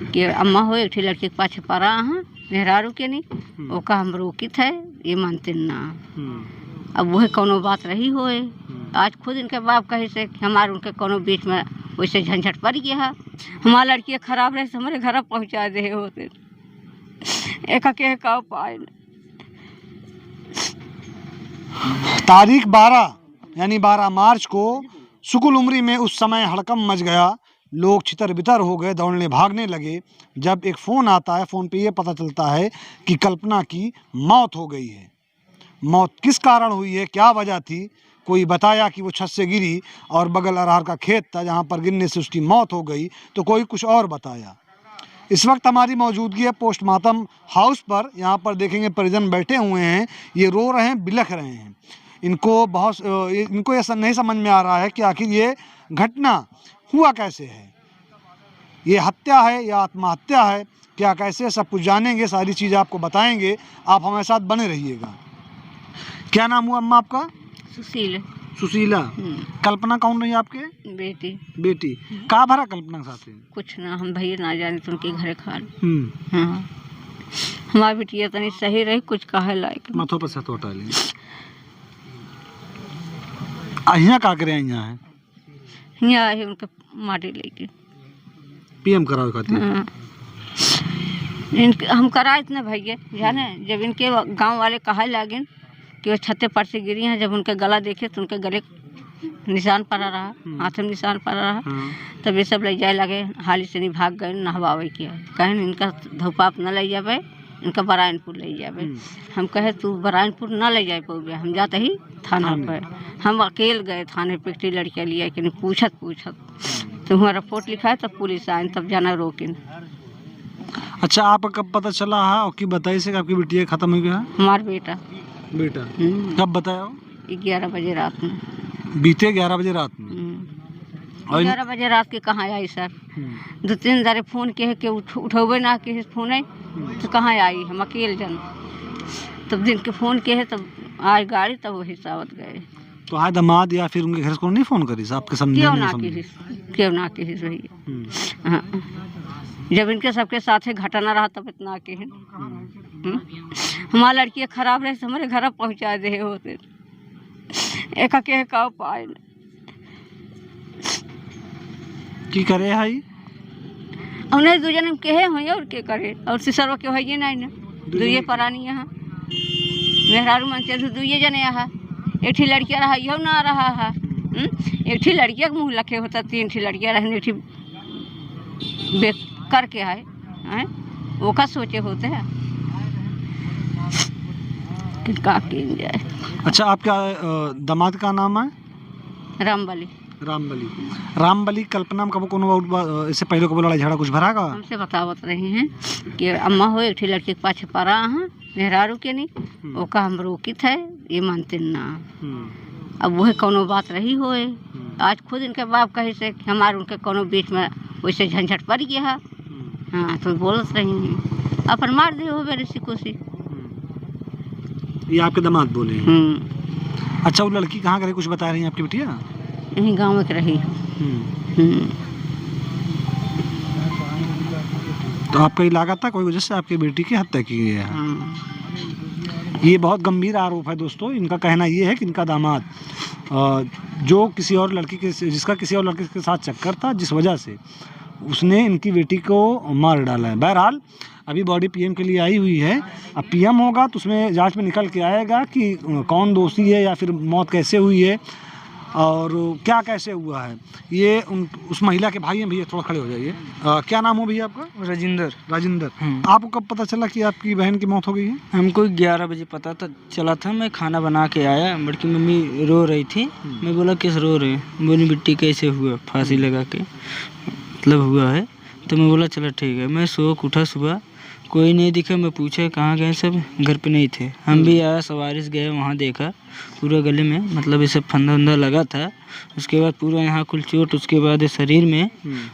कि अम्मा हो एक लड़के के पाछे पड़ा हाँ मेहरारू के नहीं ओका हम रोकित है ये मानते ना। अब वह कोनो बात रही होए आज खुद इनके बाप कहे से कि हमारे उनके कोनो बीच में वैसे झंझट पड़ गया है। हमारा लड़की खराब रहे हमारे घर पहुँचा दे होते एक के का पाए। तारीख 12 यानी 12 मार्च को सुकुल उमरी में उस समय हड़कम मच गया। लोग छितर बितर हो गए, दौड़ने भागने लगे। जब एक फ़ोन आता है, फ़ोन पे ये पता चलता है कि कल्पना की मौत हो गई है। मौत किस कारण हुई है, क्या वजह थी? कोई बताया कि वो छत से गिरी और बगल अरहर का खेत था जहाँ पर गिरने से उसकी मौत हो गई, तो कोई कुछ और बताया। इस वक्त हमारी मौजूदगी है पोस्टमार्टम हाउस पर। यहाँ पर देखेंगे परिजन बैठे हुए हैं, ये रो रहे हैं, बिलख रहे हैं। इनको ऐसा नहीं समझ में आ रहा है कि आखिर ये घटना हुआ कैसे है, ये हत्या है या आत्महत्या है, क्या कैसे, सब कुछ जानेंगे, सारी चीज़ आपको बताएंगे। आप हमारे साथ बने रहिएगा। क्या नाम हुआ अम्मा आपका? सुशील। सुशीला। कल्पना कौन रही आपके? बेटी। का भरा कल्पना के साथ? कुछ ना, हम भैया ना जाने तो उनके घरे खा हाँ। हमारी बेटी तनी सही रही, कुछ कहे लायक माथों पर साथ उठा लेंगे। यहाँ का करे यहाँ है? यहाँ है उनके माटी लेके पीएम कराओ खाती। हाँ। हम करा इतना भैया जाने जब इनके गांव वाले कहा लागे कि वो छत्ते पर से गिरी हैं, जब उनके गला देखे तो उनके गले निशान पड़ा रहा, हाथ में निशान पड़ा रहा। तब ये सब ले जाए लगे, हाली से नहीं भाग गए, नहवावे किया, कहें इनका धोपाप न ले जाए, इनका बरायनपुर ले जाए। हम कहे तू बरायनपुर न ले जाए पौगे, हम जाते ही थाना पर। हम अकेले गए थाने पे, एक लड़कियाँ लिया कि नहीं पूछत तो वहाँ रिपोर्ट लिखा है, तब पुलिस आए, तब जाना रोकिन। अच्छा, आपको कब पता चला है और की बताई से आपकी बेटी खत्म हो गया? हमारा बेटा कब बताया? 11 बजे रात में। बीते 11 बजे रात में? 11 बजे रात के कहाँ आई सर? 2-3 दारे फोन के है कि उठोबे ना के फोन है तो कहाँ आई, हम अकेले जन। तब दिन के फोन के है तब आई गाड़ी, तब वही सावत गए। तो आए दामाद या फिर उनके घर को नहीं फोन करी आपके समझे? क्यों ना की रही। हाँ, जब इनके सबके साथ घटना रहा तब इतना के हैं। हमारा लड़की खराब रहे हमारे घर पहुँचा दे होते एक के का पाए की करे हाई उन्हें 2 जन के हैं और के करे और सिसरवा के है नहीं ना, 2 परानी यहाँ मेहरारू मन से 2 जने यहाँ। एक लड़कियाँ रहा यो ना रहा है। एक लड़किया के मुँह लखे होता, 3 लड़कियाँ रहने, एक बेक करके आए वो का सोचे होते हैं कि का किन जाए। अच्छा, आपका दामाद का नाम है? रामबली। कल्पना में कब कोनो इससे पहले को लड़ाई झगड़ा कुछ भरा का? हमसे बतावत रहे हैं कि अम्मा हो एक लड़के के पाछे पड़ा हाँ मेहरारू के नहीं ओका हम रोकित है ये मानते ना। अब वह कोनो बात रही होए आज खुद इनके बाप कहे से कि हमारे उनके कोनो बीच में वैसे झंझट पड़ गया है। हाँ, तो बोलत रही हैं अपन मार दे हो मेरे सिकोसी। ये आपके दामाद बोले? अच्छा, वो लड़की कहाँ करे कुछ बता रही हैं आपकी बेटिया? यहीं गाँव में रही। तो आपका ये लागत था कोई वजह से आपकी बेटी की हत्या की गई है? ये बहुत गंभीर आरोप है दोस्तों। इनका कहना ये है कि इनका दामाद जो किसी और लड़की के जिसका किसी और लड़के के साथ चक्कर था, जिस वजह से उसने इनकी बेटी को मार डाला है। बहरहाल अभी बॉडी पीएम के लिए आई हुई है। अब पीएम होगा तो उसमें जांच में निकल के आएगा कि कौन दोषी है या फिर मौत कैसे हुई है और क्या कैसे हुआ है। ये उस महिला के भाई हैं। भैया थोड़ा खड़े हो जाइए। क्या नाम हो भैया आपका? राजिंदर। आपको कब पता चला कि आपकी बहन की मौत हो गई है? हमको 11 बजे पता चला था। मैं खाना बना के आया, बड़की मम्मी रो रही थी। मैं बोला किस रो रहे? बोली बेटी कैसे हुआ, फांसी लगा के मतलब हुआ है। तो मैं बोला चलो ठीक है। मैं सो उठा, सुबह कोई नहीं दिखा। मैं पूछा कहाँ गए, सब घर पे नहीं थे। हम भी आया, सवारी से गए, वहाँ देखा पूरा गले में मतलब ये सब फंदा वंदा लगा था। उसके बाद पूरा यहाँ कुल चोट, उसके बाद शरीर में,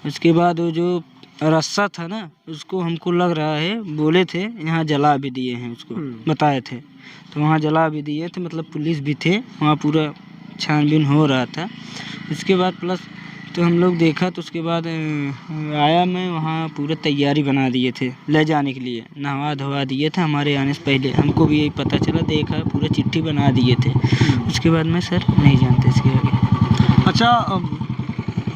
उसके बाद वो जो रस्सा था ना उसको हमको लग रहा है, बोले थे यहाँ जला भी दिए हैं, उसको बताए थे। तो वहाँ जला भी दिए थे, मतलब पुलिस भी थे वहाँ, पूरा छानबीन हो रहा था। इसके बाद प्लस तो हम लोग देखा तो उसके बाद आया मैं, वहाँ पूरा तैयारी बना दिए थे ले जाने के लिए, नहवा धोवा दिए थे हमारे आने से पहले, हमको भी यही पता चला, देखा पूरा चिट्ठी बना दिए थे। उसके बाद में सर नहीं जानते इसके आगे। अच्छा,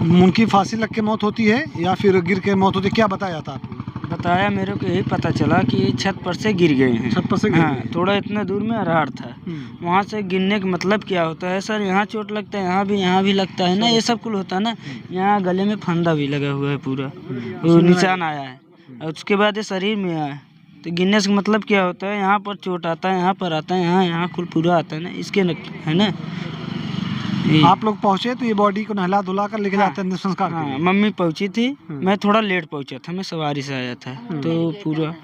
उनकी फांसी लग के मौत होती है या फिर गिर के मौत होती है, क्या बताया था आपको? बताया मेरे को यही पता चला कि ये छत पर से गिर गए हैं। छत पर से गिर हाँ, गए। थोड़ा इतना दूर में अरार था, वहाँ से गिरने का मतलब क्या होता है सर, यहाँ चोट लगता है, यहाँ भी लगता है ना, ये सब कुल होता है ना। यहाँ गले में फंदा भी लगा हुआ है पूरा, वो निशान आया है, और उसके बाद ये शरीर में आया है। तो गिरने से मतलब क्या होता है, यहाँ पर चोट आता है, यहाँ पर आता है, यहाँ कुल पूरा आता है ना, इसके है ना। आप लोग पहुँचे तो ये बॉडी को नहला धुला कर लेके जाते हैं अंतिम संस्कार के लिए? हाँ, मम्मी पहुंची थी, मैं थोड़ा लेट पहुंचा था, मैं सवारी से आया था, तो पूरा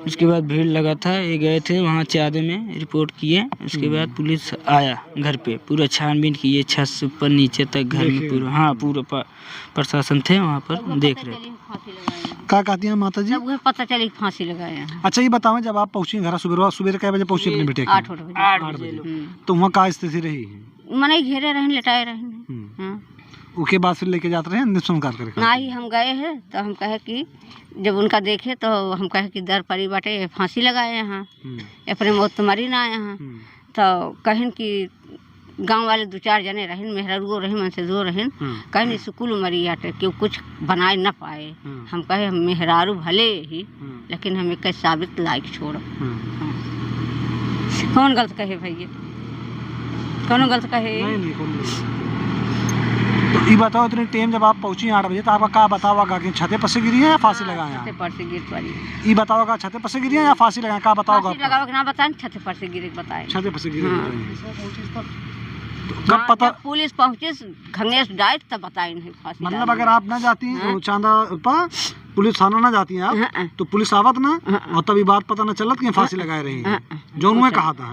उसके बाद भीड़ लगा था, ये गए थे वहाँ चादे में रिपोर्ट किए। उसके बाद पुलिस आया घर पे, पूरा छानबीन किए, छत से ऊपर नीचे तक घर में पूरा, हाँ पूरा प्रशासन थे वहाँ पर देख रहे थे। क्या कहती हैं माता जी? जब उन्हें पता चली फांसी लगाए हैं। अच्छा ये बताओ, जब आप पहुँची घर सुबह कै बजे पहुँची अपने बेटे के? 8 बजे। तो वहाँ क्या स्थिति रही? मने घेरे रहन, लटाए रहन। हाँ। उसके बाद फिर लेके जाते रहे अंतिम संस्कार करके? ना ही हम गए हैं तो हम कहे कि जब उनका देखे तो हम कहे कि दर परी बाटे फांसी लगाए यहाँ, अपने मौत तुम्हारी ना यहाँ। तो कहन कि गांव वाले 2-4 जने रहन, मेहरुओ रही, मन से दो रहन, कहन स्कूल मरी आटे क्यों कुछ बनाए न पाए। हम कहे हम मेहरारू भले ही, लेकिन हमें कैसे साबित लायक छोड़ो। कौन गलत कहे भैया, कौन गलत कहे? तो ये बताओ, इतने टाइम जब आप पहुंची 8 बजे, तो आपका क्या बताओगा कि छते पर से गिरी है या फांसी लगाया? छते पर से गिर पड़ी। ये बताओगा छते पर से गिरी है या फांसी लगाया, क्या बताओगा? फांसी लगाओ कि ना बताएं, छते पर से गिरे बताएं। छते पर से गिरी। हाँ, कब पता? जब पुलिस पहुंचे खंगेश डाइट तब बताई नहीं फांसी। मतलब अगर आप ना जाती हैं चांदा पर, पुलिस थाना ना जाती हैं आप, तो पुलिस आवत ना, और तभी बात पता ना चलत कि फांसी लगाए रही है, जो उन्होंने कहा था।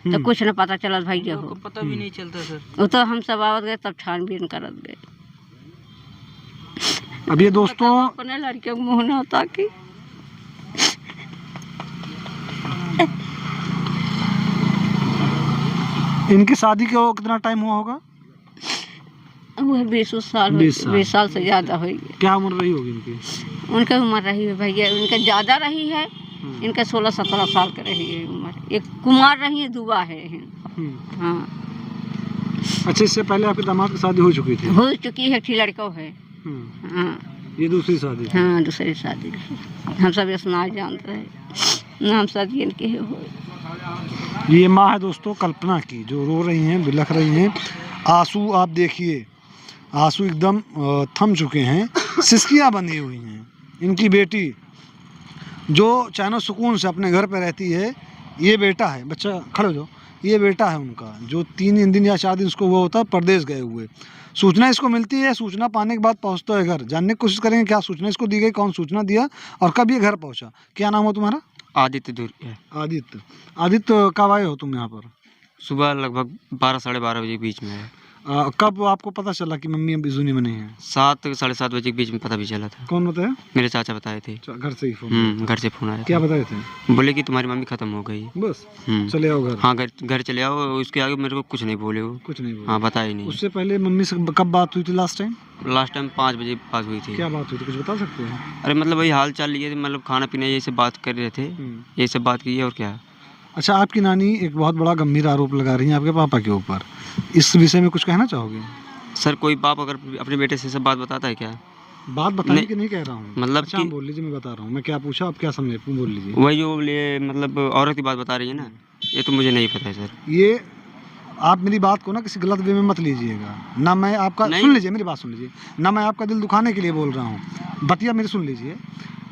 तो कुछ न पता चला भैया हो, पता भी नहीं चलता सर। वो तो हम सब आवत गए तब छानबीन करत गए। अब ये दोस्तों अपने लड़के को मुँह न होता कि इनकी शादी को कितना टाइम हुआ होगा? वो 20 साल, 20 साल से ज़्यादा हो गई। क्या उम्र रही होगी इनकी? उनकी उम्र रही है भैया, उनके ज़्यादा रही है, इनके 16-17 साल की रही है उम्र। एक कुमार रही है, दुआ है। हाँ। अच्छा, इससे पहले आपके दामाद की शादी हो चुकी थी? हो चुकी है, एक लड़का है। हाँ, ये दूसरी शादी? हाँ, दूसरी शादी। हम सब इतना जानते हैं ना, हम शादी इनके हो। ये माँ है दोस्तों कल्पना की, जो रो रही हैं, बिलख रही हैं। आंसू आप देखिए, आंसू एकदम थम चुके हैं, सिसकियाँ बंधी हुई हैं। इनकी बेटी जो चैनो सुकून से अपने घर पे रहती है, ये बेटा है, बच्चा खड़े हो जाओ, ये बेटा है उनका, जो 3 दिन या 4 दिन उसको हुआ होता है परदेश गए हुए। सूचना इसको मिलती है, सूचना पाने के बाद पहुंचता है घर। जानने की कोशिश करेंगे क्या सूचना इसको दी गई, कौन सूचना दिया और कब ये घर पहुंचा। क्या नाम हो तुम्हारा? आदित्य धुरिया। आदित्य। आदित्य कब आए हो तुम यहाँ पर? सुबह लगभग 12-12:30 बजे के बीच में है। कब आपको पता चला कि मम्मी अभी दुनिया में नहीं है? 7-7:30 बजे के बीच में पता भी चला था। कौन बताया? मेरे चाचा बताए थे। घर से ही फोन? घर से फोन आया। क्या बताए थे? बोले कि तुम्हारी मम्मी खत्म हो गई। बस चले आओ घर? हाँ, घर चले आओ। उसके आगे मेरे को कुछ नहीं बोले वो। कुछ नहीं बोले? हाँ, बताया ही नहीं। उससे पहले मम्मी से कब बात हुई थी लास्ट टाइम? लास्ट टाइम 5 बजे बात हुई थी। क्या बात हुई थी, कुछ बता सकते हैं? अरे मतलब वही हाल चाल लिए थे, मतलब खाना पीना ये सब बात कर रहे थे, ये सब बात की है और क्या। अच्छा, आपकी नानी एक बहुत बड़ा गंभीर आरोप लगा रही है आपके पापा के ऊपर, इस विषय में कुछ कहना चाहोगे? सर, कोई बाप अगर अपने बेटे से सब बात बताता है क्या? बात बताने की नहीं कह रहा हूँ, मतलब अच्छा कि बोल लीजिए, मैं बता रहा हूँ। मैं क्या पूछा आप क्या समझे, बोल लीजिए। वही जो बोले, मतलब औरत की बात बता रही है ना, ये तो मुझे नहीं पता है सर। ये आप मेरी बात को ना किसी गलत वे में मत लीजिएगा ना, मैं आपका सुन लीजिए, मेरी बात सुन लीजिए ना, मैं आपका दिल दुखाने के लिए बोल रहा हूँ, बतिया मेरी सुन लीजिए।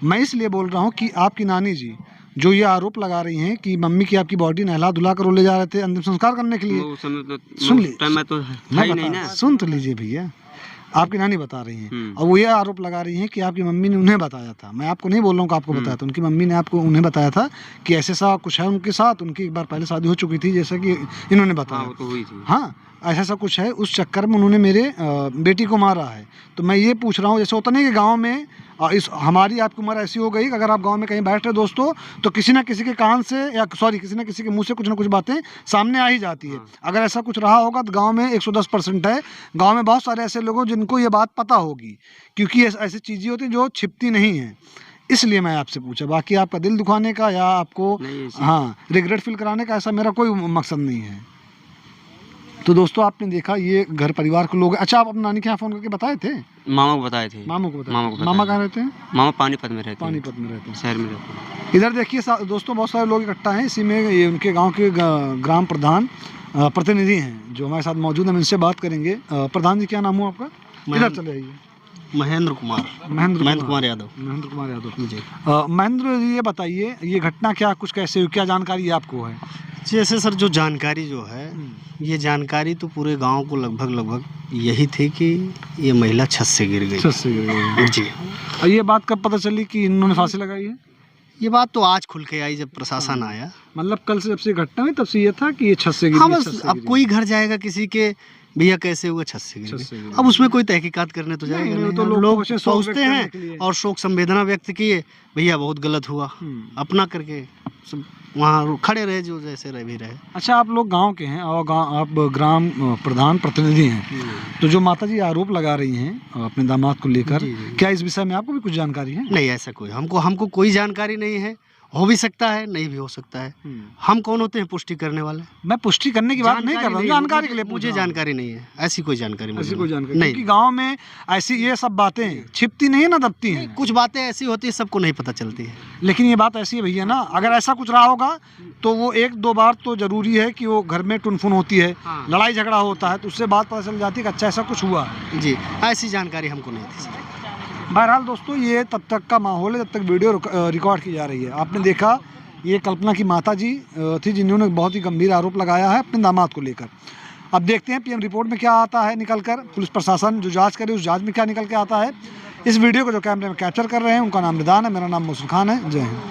मैं इसलिए बोल रहा हूँ कि आपकी नानी जी जो ये आरोप लगा रही हैं कि मम्मी की आपकी बॉडी नहला धुला कर ले जा रहे थे अंतिम संस्कार करने के लिए, सुन लीजिए, सुन तो लीजिए भैया, आपकी नानी बता रही हैं और वो ये आरोप लगा रही हैं कि आपकी मम्मी ने उन्हें बताया था। मैं आपको नहीं बोल रहा हूँ कि आपको बताया था, उनकी मम्मी ने आपको उन्हें बताया था कि ऐसे सा कुछ है उनके साथ, उनकी एक बार पहले शादी हो चुकी थी जैसा कि इन्होंने बताया। वो तो हुई थी। हाँ, ऐसा सा कुछ है, उस चक्कर में उन्होंने मेरे बेटी को मारा है। तो मैं ये पूछ रहा हूँ, जैसे होता नहीं कि गाँव में और इस हमारी आपकी उम्र ऐसी हो गई कि अगर आप गांव में कहीं बैठ रहे दोस्तों तो किसी ना किसी के कान से या सॉरी किसी ना किसी के मुंह से कुछ ना कुछ बातें सामने आ ही जाती है। अगर ऐसा कुछ रहा होगा तो गांव में 110% है, गांव में बहुत सारे ऐसे लोग हैं जिनको ये बात पता होगी, क्योंकि ऐसी चीज़ें होती हैं जो छिपती नहीं हैं, इसलिए मैं आपसे पूछा। बाकी आपका दिल दुखाने का या आपको हाँ रिग्रेट फील कराने का ऐसा मेरा कोई मकसद नहीं है। तो दोस्तों आपने देखा ये घर परिवार के लोग। अच्छा, आप अपनी नानी के यहाँ फ़ोन करके बताए थे? मामा को बताए थे। मामा को बताया? मामा को मामा कहाँ रहते हैं? मामा पानीपत में रहते हैं। पानीपत में रहते हैं, शहर में रहते हैं। इधर देखिए दोस्तों बहुत सारे लोग इकट्ठा हैं, इसी में ये उनके गांव के ग्राम प्रधान प्रतिनिधि हैं जो हमारे साथ मौजूद हैं, हम इनसे बात करेंगे। प्रधान जी क्या नाम हो आपका? इधर चले आइए। महेंद्र कुमार यादव। महेंद्र कुमार यादव जी। महेंद्र जी ये बताइए ये घटना क्या कुछ कैसे हुई, क्या जानकारी आपको है? जैसे सर जो जानकारी जो है ये जानकारी तो पूरे गांव को लगभग यही थी कि ये महिला छत से गिर गई। छत से गिर गई जी। और ये बात कब पता चली कि इन्होंने फांसी लगाई है? ये बात तो आज खुल के आई जब प्रशासन आया। मतलब कल से जब से घटना हुई तब से ये था कि ये छत से गिरी? हाँ बस अब कोई घर जाएगा किसी के भैया कैसे हुआ छत से गिर गई, अब उसमें कोई तहकीकात करने तो जाएगा नहीं, तो लोग सोचते हैं और शोक संवेदना व्यक्त किए, भैया बहुत गलत हुआ, अपना करके वहाँ खड़े रहे जो जैसे रह भी रहे। अच्छा, आप लोग गांव के हैं और आप ग्राम प्रधान प्रतिनिधि हैं, तो जो माता जी आरोप लगा रही हैं अपने दामाद को लेकर, क्या इस विषय में आपको भी कुछ जानकारी है? नहीं, ऐसा कोई हमको कोई जानकारी नहीं है। हो भी सकता है, नहीं भी हो सकता है। हम कौन होते हैं पुष्टि करने वाले? मैं पुष्टि करने की बात नहीं कर रहा हूँ, जानकारी के लिए मुझे जानकारी नहीं है, ऐसी कोई जानकारी ऐसी कोई जानकारी नहीं। क्योंकि गांव में ऐसी ये सब बातें छिपती नहीं है ना दबती हैं। कुछ बातें ऐसी होती है सबको नहीं पता चलती है। लेकिन ये बात ऐसी है भैया ना, अगर ऐसा कुछ रहा होगा तो वो 1-2 बार तो जरूरी है कि वो घर में टुनफुन होती है, लड़ाई झगड़ा होता है, तो उससे बात पता चल जाती है कि अच्छा ऐसा कुछ हुआ है। जी, ऐसी जानकारी हमको नहीं थी सर। बहरहाल दोस्तों ये तब तक का माहौल है जब तक वीडियो रिकॉर्ड की जा रही है। आपने देखा ये कल्पना की माता जी थी जिन्होंने बहुत ही गंभीर आरोप लगाया है अपने दामाद को लेकर। अब देखते हैं पीएम रिपोर्ट में क्या आता है निकल कर, पुलिस प्रशासन जो जांच करे उस जांच में क्या निकल के आता है। इस वीडियो को जो कैमरे में कैप्चर कर रहे हैं उनका नाम निदान है, मेरा नाम मौसूम खान है। जय हिंद।